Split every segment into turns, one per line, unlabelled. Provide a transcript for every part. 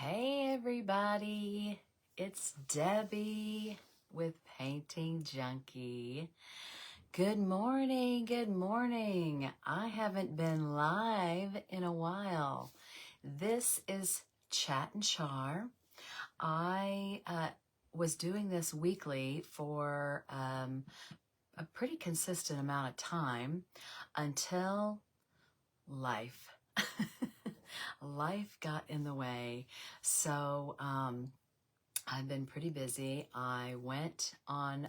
Hey everybody, it's Debbie with Painting Junkie. Good morning, good morning. I haven't been live in a while. This is Chat and Char. I was doing this weekly for a pretty consistent amount of time until life. Life got in the way. So I've been pretty busy. I went on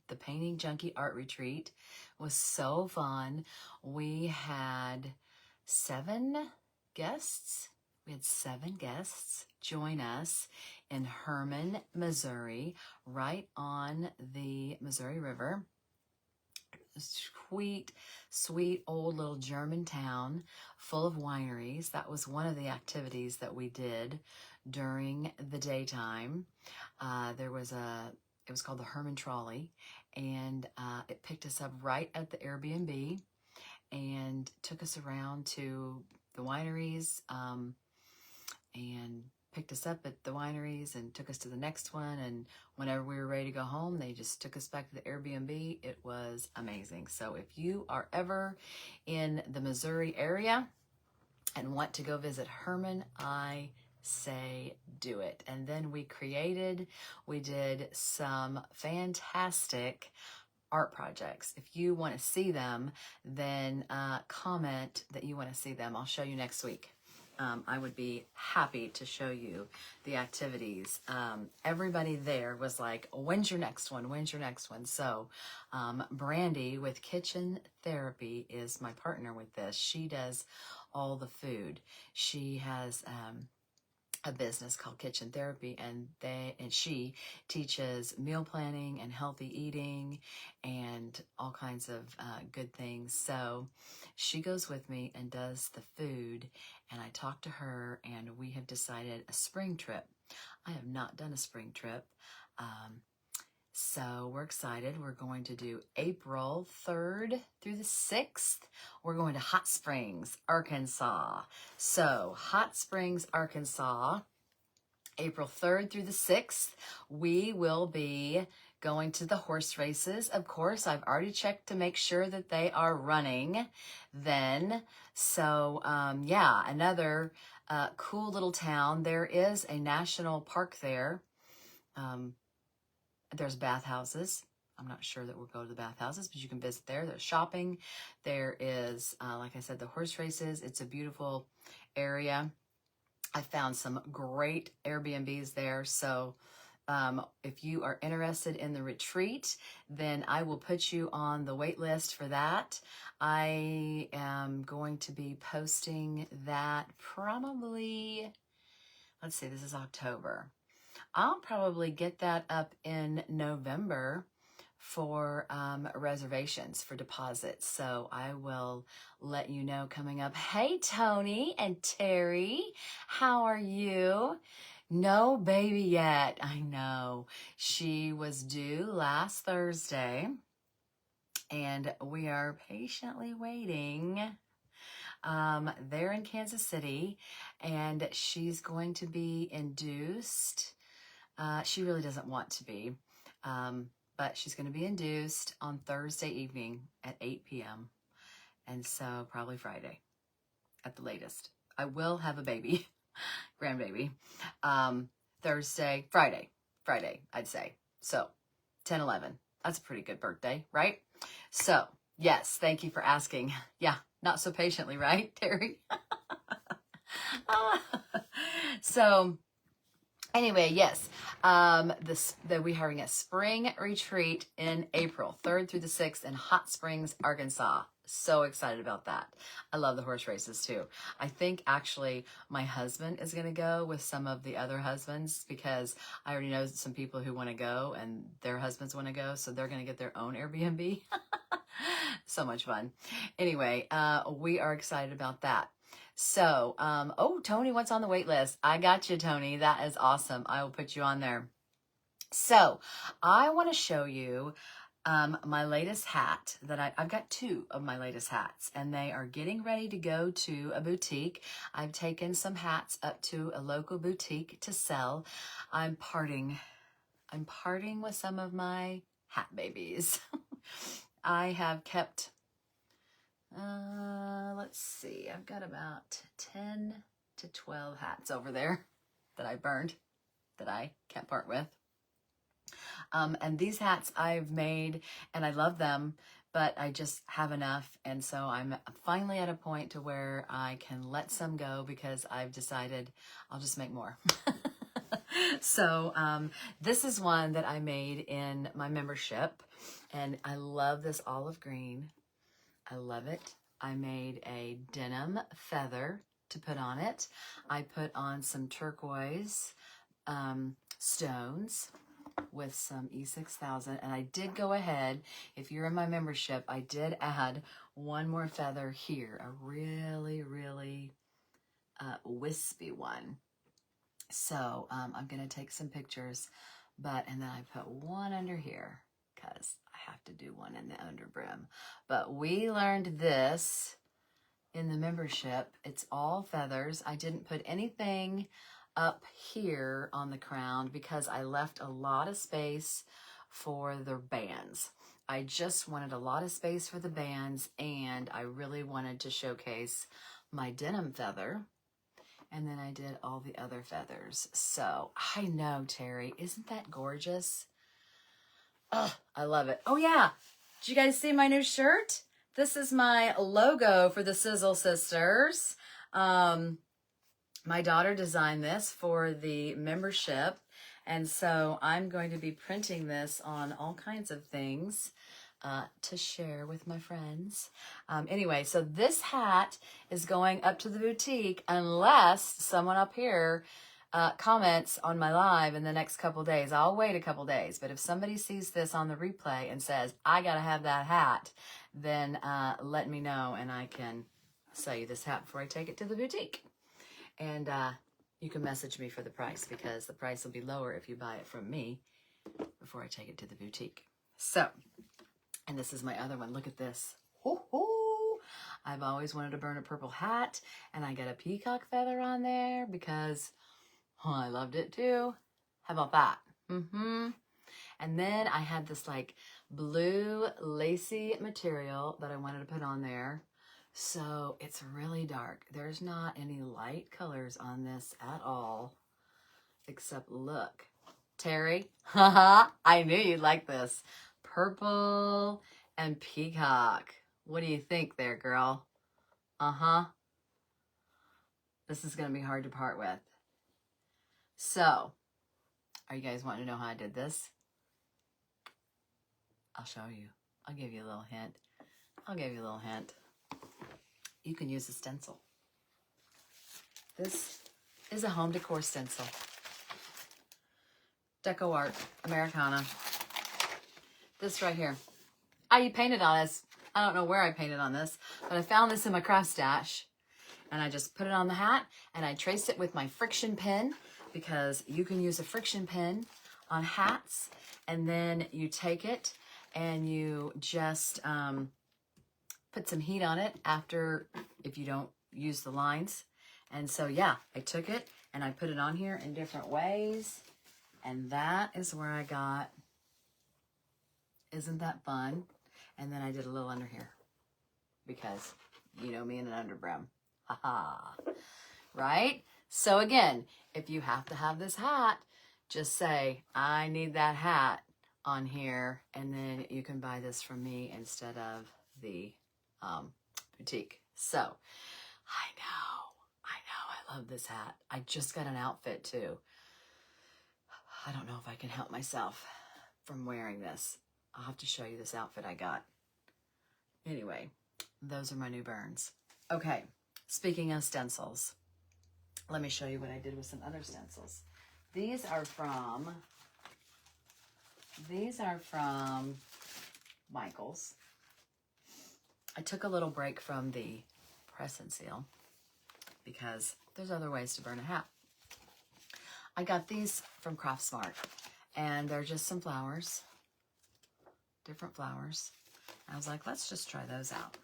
the Painting Junkie Art Retreat. It was so fun. We had 7 guests. We had 7 guests join us in Herman, Missouri, right on the Missouri River. Sweet old little German town full of wineries. That was one of the activities that we did during the daytime. It was called the Herman Trolley, and it picked us up right at the Airbnb and took us around to the wineries and picked us up at the wineries and took us to the next one. And whenever we were ready to go home, they just took us back to the Airbnb. It was amazing. So if you are ever in the Missouri area and want to go visit Herman, I say do it. And then we did some fantastic art projects. If you want to see them, then comment that you want to see them. I'll show you next week. I would be happy to show you the activities. Everybody there was like, when's your next one? When's your next one? So Brandy with Kitchen Therapy is my partner with this. She does all the food. She has a business called Kitchen Therapy, and she teaches meal planning and healthy eating and all kinds of good things. So she goes with me and does the food, and I talk to her, and we have decided a spring trip. I have not done a spring trip. So we're excited. We're going to do April 3rd through the 6th. We're going to Hot Springs, Arkansas. So Hot Springs, Arkansas, April 3rd through the 6th. We will be going to the horse races. Of course, I've already checked to make sure that they are running then. So yeah, another cool little town. There is a national park there. There's bathhouses. I'm not sure that we'll go to the bathhouses, but you can visit there. There's shopping. There is, like I said, the horse races. It's a beautiful area. I found some great Airbnbs there. So if you are interested in the retreat, then I will put you on the wait list for that. I am going to be posting that probably, let's see, this is October. I'll probably get that up in November for reservations, for deposits. So I will let you know coming up. Hey, Tony and Terry, how are you? No baby yet. I know. She was due last Thursday, and we are patiently waiting. They're in Kansas City, and she's going to be induced. She really doesn't want to be, but she's going to be induced on Thursday evening at 8 p.m. And so probably Friday at the latest. I will have a baby, grandbaby, Friday, I'd say. So 10/11. That's a pretty good birthday, right? So yes, thank you for asking. Yeah, not so patiently, right, Terry? So anyway, yes, we're having a spring retreat in April 3rd through the 6th in Hot Springs, Arkansas. So excited about that. I love the horse races too. I think actually my husband is going to go with some of the other husbands, because I already know some people who want to go and their husbands want to go. So they're going to get their own Airbnb. So much fun. Anyway, we are excited about that. So, oh, Tony, what's on the wait list? I got you, Tony. That is awesome. I will put you on there. So I want to show you My latest hat that I've got 2 of my latest hats, and they are getting ready to go to a boutique. I've taken some hats up to a local boutique to sell. I'm parting with some of my hat babies. I have kept, let's see, I've got about 10 to 12 hats over there that I burned, that I can't part with. And these hats I've made and I love them, but I just have enough. And so I'm finally at a point to where I can let some go because I've decided I'll just make more. So this is one that I made in my membership, and I love this olive green. I love it. I made a denim feather to put on it. I put on some turquoise stones with some E6000, and I did go ahead, if you're in my membership, I did add one more feather here, a really, really wispy one. So I'm going to take some pictures, and then I put one under here because I have to do one in the under brim. But we learned this in the membership. It's all feathers. I didn't put anything up here on the crown because I left a lot of space for the bands. I just wanted a lot of space for the bands, and I really wanted to showcase my denim feather. And then I did all the other feathers. So I know, Terry, isn't that gorgeous? Oh, I love it. Oh yeah, did you guys see my new shirt? This is my logo for the Sizzle Sisters. My daughter designed this for the membership, and so I'm going to be printing this on all kinds of things to share with my friends. Anyway, so this hat is going up to the boutique unless someone up here comments on my live in the next couple days. I'll wait a couple days, but if somebody sees this on the replay and says, I gotta have that hat, then let me know and I can sell you this hat before I take it to the boutique. And you can message me for the price because the price will be lower if you buy it from me before I take it to the boutique. So, and this is my other one. Look at this. Ho-ho! I've always wanted to burn a purple hat, and I got a peacock feather on there because I loved it too. How about that? And then I had this like blue lacy material that I wanted to put on there. So it's really dark. There's not any light colors on this at all, except look. Terry, haha, I knew you'd like this. Purple and peacock. What do you think there, girl? This is going to be hard to part with. So, are you guys wanting to know how I did this? I'll show you. I'll give you a little hint. You can use a stencil. This is a home decor stencil. Deco Art, Americana. This right here. I painted on this. I don't know where I painted on this, but I found this in my craft stash. And I just put it on the hat, and I traced it with my friction pen because you can use a friction pen on hats. And then you take it and you just put some heat on it after, if you don't use the lines. And so, yeah, I took it and I put it on here in different ways. And that is where I got, isn't that fun? And then I did a little under here because you know me in an under brim. Haha. Right? So again, if you have to have this hat, just say, I need that hat on here. And then you can buy this from me instead of the boutique. So I love this hat. I just got an outfit too. I don't know if I can help myself from wearing this. I'll have to show you this outfit I got. Anyway, those are my new burns. Okay, speaking of stencils, let me show you what I did with some other stencils. These are from Michaels. I took a little break from the press and seal because there's other ways to burn a hat. I got these from Craft Smart, and they're just some flowers. different flowers. I was like, let's just try those out.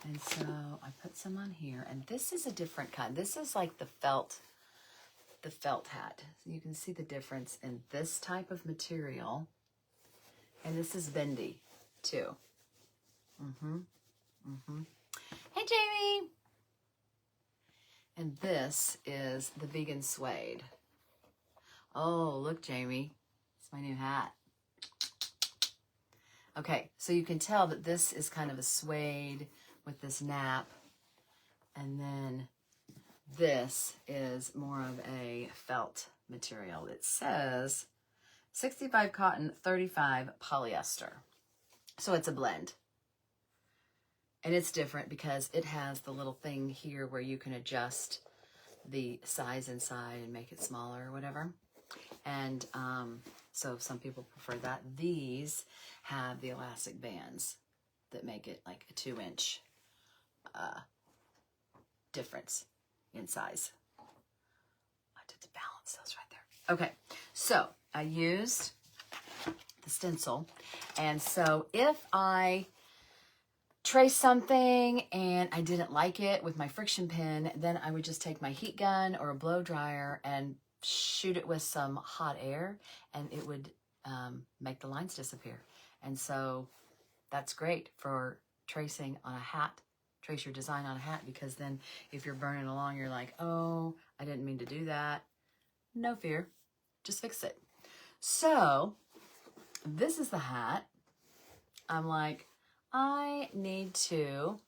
And so I put some on here, and this is a different kind. This is like the felt hat. You can see the difference in this type of material. And this is bendy too. Hey, Jamie. And this is the vegan suede. Oh, look, Jamie. It's my new hat. Okay, so you can tell that this is kind of a suede with this nap. And then this is more of a felt material. It says 65 cotton, 35 polyester. So it's a blend. And it's different because it has the little thing here where you can adjust the size inside and make it smaller or whatever. And so some people prefer that. These have the elastic bands that make it like a 2-inch difference in size. I did the balance those right there. Okay, so I used the stencil. And so if I trace something and I didn't like it with my friction pen, then I would just take my heat gun or a blow dryer and shoot it with some hot air, and it would make the lines disappear. And so that's great for tracing on a hat, trace your design on a hat, because then if you're burning along, you're like, oh, I didn't mean to do that. No fear, just fix it. So this is the hat. I'm like, I need to,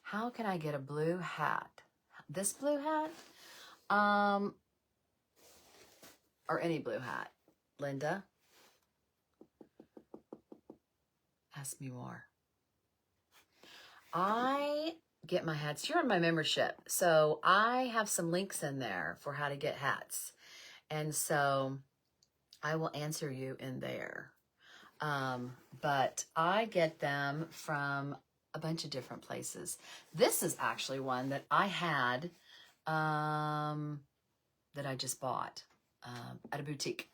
how can I get a blue hat? This blue hat? Or any blue hat. Linda? Ask me more. I get my hats. You're in my membership. So I have some links in there for how to get hats. And so I will answer you in there. But I get them from a bunch of different places. This is actually one that I had, that I just bought at a boutique.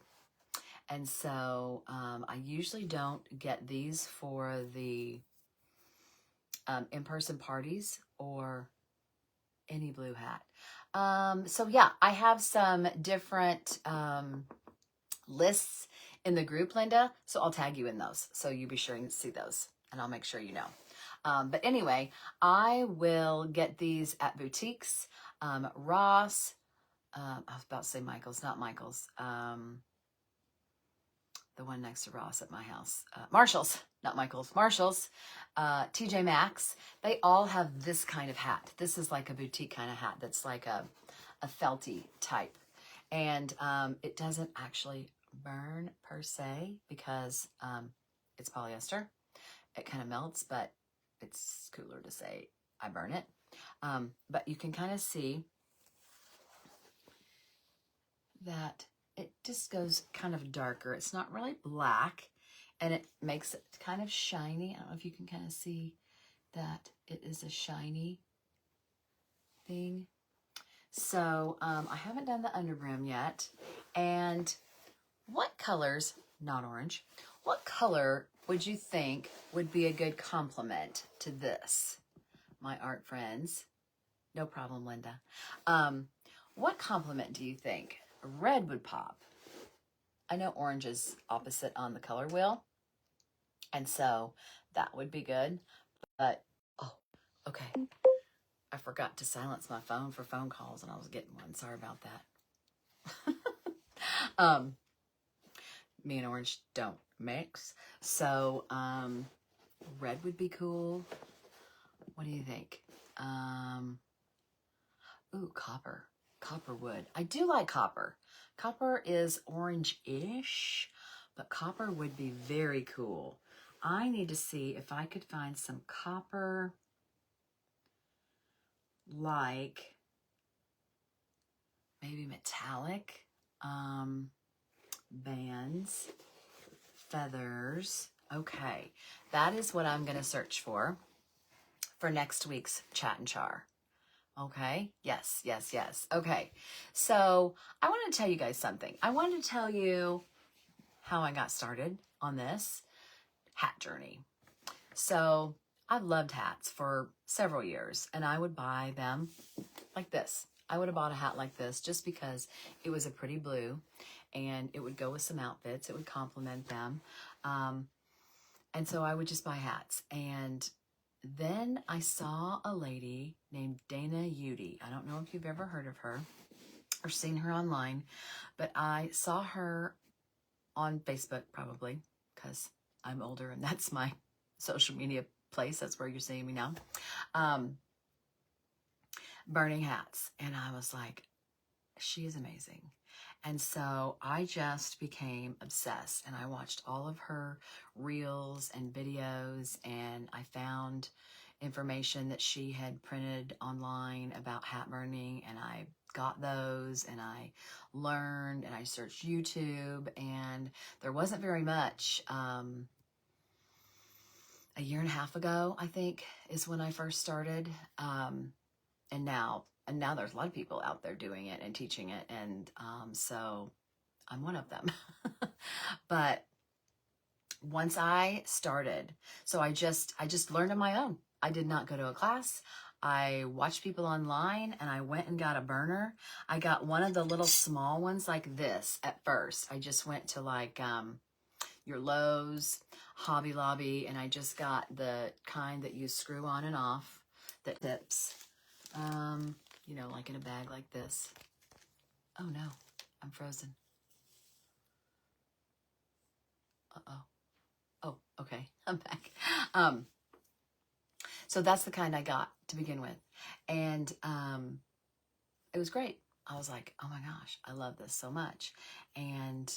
And so I usually don't get these for the in-person parties or any blue hat. So yeah, I have some different lists in the group, Linda, so I'll tag you in those. So you be sure to see those, and I'll make sure you know. But anyway, I will get these at boutiques. Ross, I was about to say Michael's, not Michael's. The one next to Ross at my house. Marshall's, not Michael's, Marshall's. TJ Maxx. They all have this kind of hat. This is like a boutique kind of hat that's like a felty type. And it doesn't actually burn per se because it's polyester. It kind of melts, but it's cooler to say I burn it. But you can kind of see that it just goes kind of darker. It's not really black, and it makes it kind of shiny. I don't know if you can kind of see that it is a shiny thing. So I haven't done the underbrim yet. And what colors, not orange, what color would you think would be a good complement to this, my art friends? No problem, Linda. What complement do you think? Red would pop. I know orange is opposite on the color wheel, and so that would be good. But, oh, okay. I forgot to silence my phone for phone calls, and I was getting one. Sorry about that. Me and orange don't mix. So, red would be cool. What do you think? Ooh, copper. Copper wood. I do like copper. Copper is orange-ish, but copper would be very cool. I need to see if I could find some copper like maybe metallic bands, feathers. Okay, that is what I'm going to search for next week's Chat and Char. Okay, yes. Okay, so I want to tell you guys something. I wanted to tell you how I got started on this hat journey. So I've loved hats for several years, and I would buy them like this. I would have bought a hat like this just because it was a pretty blue and it would go with some outfits. It would complement them. And so I would just buy hats. And then I saw a lady named Dana Udy. I don't know if you've ever heard of her or seen her online, but I saw her on Facebook probably because I'm older and that's my social media place. That's where you're seeing me now. Burning hats. And I was like, she is amazing. And so I just became obsessed, and I watched all of her reels and videos, and I found information that she had printed online about hat burning, and I got those, and I learned, and I searched YouTube, and there wasn't very much. A year and a half ago, I think, is when I first started. And now there's a lot of people out there doing it and teaching it. And so I'm one of them. But once I started, so I just learned on my own. I did not go to a class. I watched people online, and I went and got a burner. I got one of the little small ones like this at first. I just went to like your Lowe's, Hobby Lobby, and I just got the kind that you screw on and off that tips. You know, like in a bag like this. Oh no, I'm frozen. Uh-oh. Oh, okay, I'm back. So that's the kind I got to begin with. And it was great. I was like, oh my gosh, I love this so much. And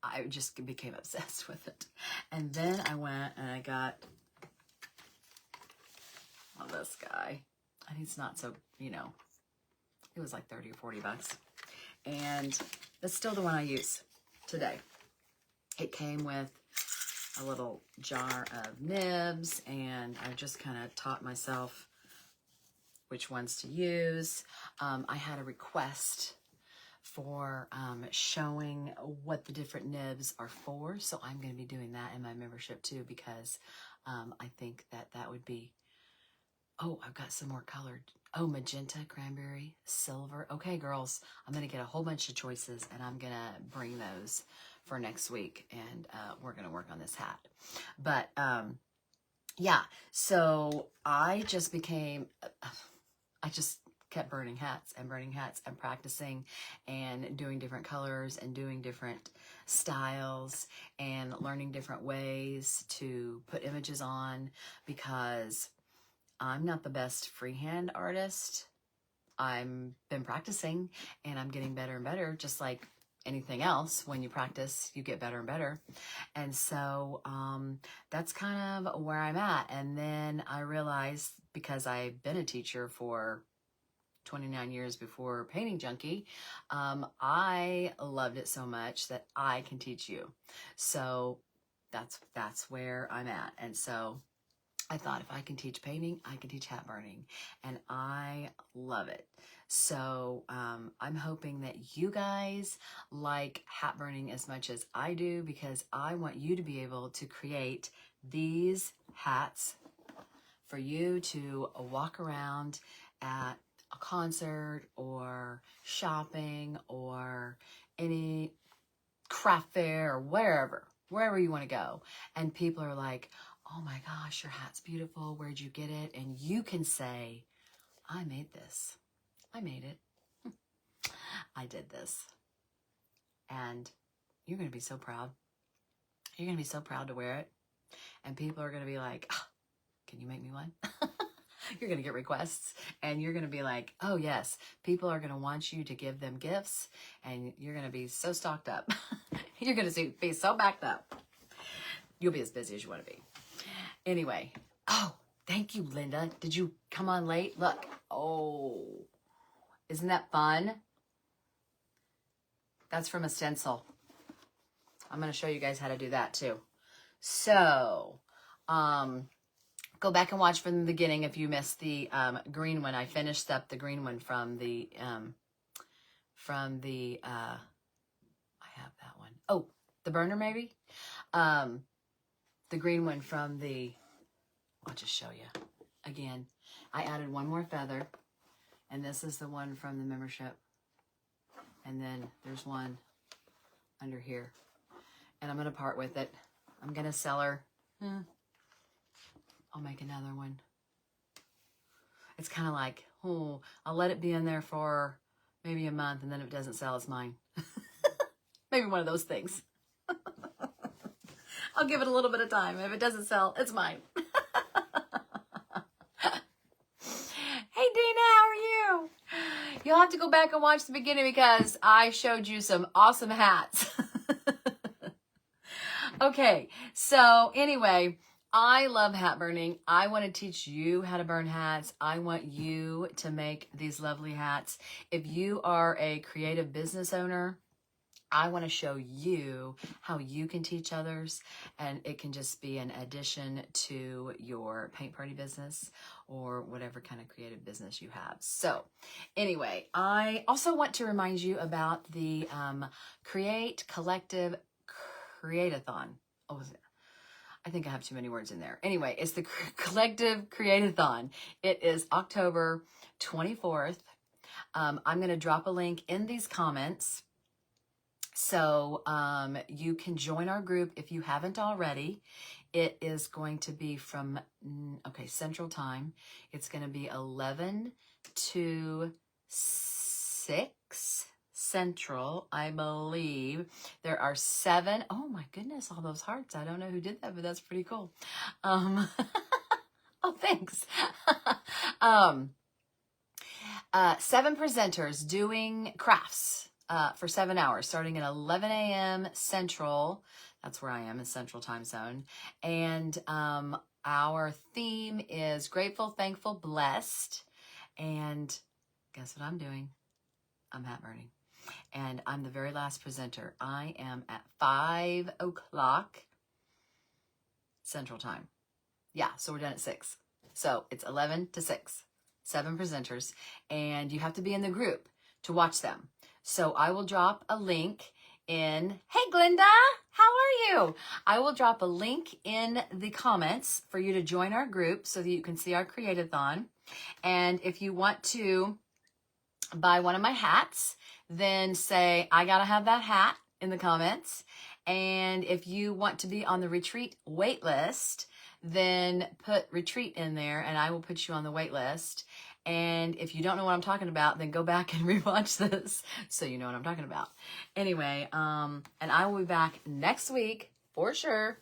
I just became obsessed with it. And then I went and I got this guy. And he's not so, you know, it was like 30 or 40 bucks. And that's still the one I use today. It came with a little jar of nibs, and I just kind of taught myself which ones to use. I had a request for showing what the different nibs are for, so I'm going to be doing that in my membership too, because I think that would be, oh, I've got some more colored. Oh, magenta, cranberry, silver. Okay, girls, I'm going to get a whole bunch of choices, and I'm going to bring those for next week, and we're going to work on this hat. But, yeah, so I just became, I just kept burning hats and practicing and doing different colors and doing different styles and learning different ways to put images on, because I'm not the best freehand artist. I've been practicing, and I'm getting better and better, just like anything else. When you practice, you get better and better. And so that's kind of where I'm at. And then I realized, because I've been a teacher for 29 years before Painting Junkie, I loved it so much that I can teach you. So that's where I'm at. And so I thought, if I can teach painting, I can teach hat burning, and I love it. So I'm hoping that you guys like hat burning as much as I do, because I want you to be able to create these hats for you to walk around at a concert or shopping or any craft fair or wherever you want to go. And people are like, oh my gosh, your hat's beautiful. Where'd you get it? And you can say, I made this. I made it. I did this. And you're going to be so proud. You're going to be so proud to wear it. And people are going to be like, oh, can you make me one? You're going to get requests, and you're going to be like, oh yes, people are going to want you to give them gifts, and you're going to be so stocked up. You're going to be so backed up. You'll be as busy as you want to be. Anyway, oh, thank you, Linda. Did you come on late? Look, oh, isn't that fun? That's from a stencil. I'm going to show you guys how to do that too. So, go back and watch from the beginning if you missed the green one. I finished up the green one from the I have that one. Oh, the burner maybe? The green one from the, I'll just show you. Again, I added one more feather, and this is the one from the membership. And then there's one under here. And I'm going to part with it. I'm going to sell her. I'll make another one. It's kind of like, oh, I'll let it be in there for maybe a month, and then if it doesn't sell, it's mine. Maybe one of those things. I'll give it a little bit of time. If it doesn't sell, it's mine. Hey, Dina, how are you? You'll have to go back and watch the beginning because I showed you some awesome hats. Okay, so anyway, I love hat burning. I want to teach you how to burn hats. I want you to make these lovely hats. If you are a creative business owner, I want to show you how you can teach others, and it can just be an addition to your paint party business or whatever kind of creative business you have. So anyway, I also want to remind you about the Create Collective Create-a-thon. Oh, I think I have too many words in there. Anyway, it's the Collective Create-a-thon. It is October 24th. I'm going to drop a link in these comments. So you can join our group if you haven't already. It is going to be from, Central Time. It's going to be 11 to 6 Central, I believe. There are 7. Oh my goodness, all those hearts. I don't know who did that, but that's pretty cool. Oh, thanks. 7 presenters doing crafts. For 7 hours, starting at 11 a.m. Central. That's where I am, in Central Time Zone. And our theme is Grateful, Thankful, Blessed. And guess what I'm doing? I'm hat burning. And I'm the very last presenter. I am at 5 o'clock Central Time. Yeah, so we're done at 6. So it's 11 to 6. 7 presenters. And you have to be in the group to watch them. So I will drop a link in, hey Glinda, how are you? I will drop a link in the comments for you to join our group so that you can see our Create-a-thon. And if you want to buy one of my hats, then say, I gotta have that hat in the comments. And if you want to be on the retreat wait list, then put retreat in there and I will put you on the wait list. And if you don't know what I'm talking about, then go back and rewatch this so you know what I'm talking about. Anyway, and I will be back next week for sure.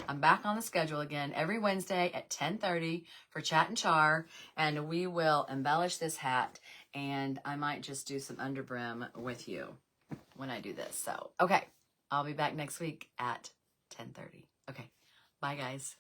I'm back on the schedule again every Wednesday at 10:30 for Chat and Char, and we will embellish this hat, and I might just do some underbrim with you when I do this. So, okay, I'll be back next week at 10:30. Okay, bye guys.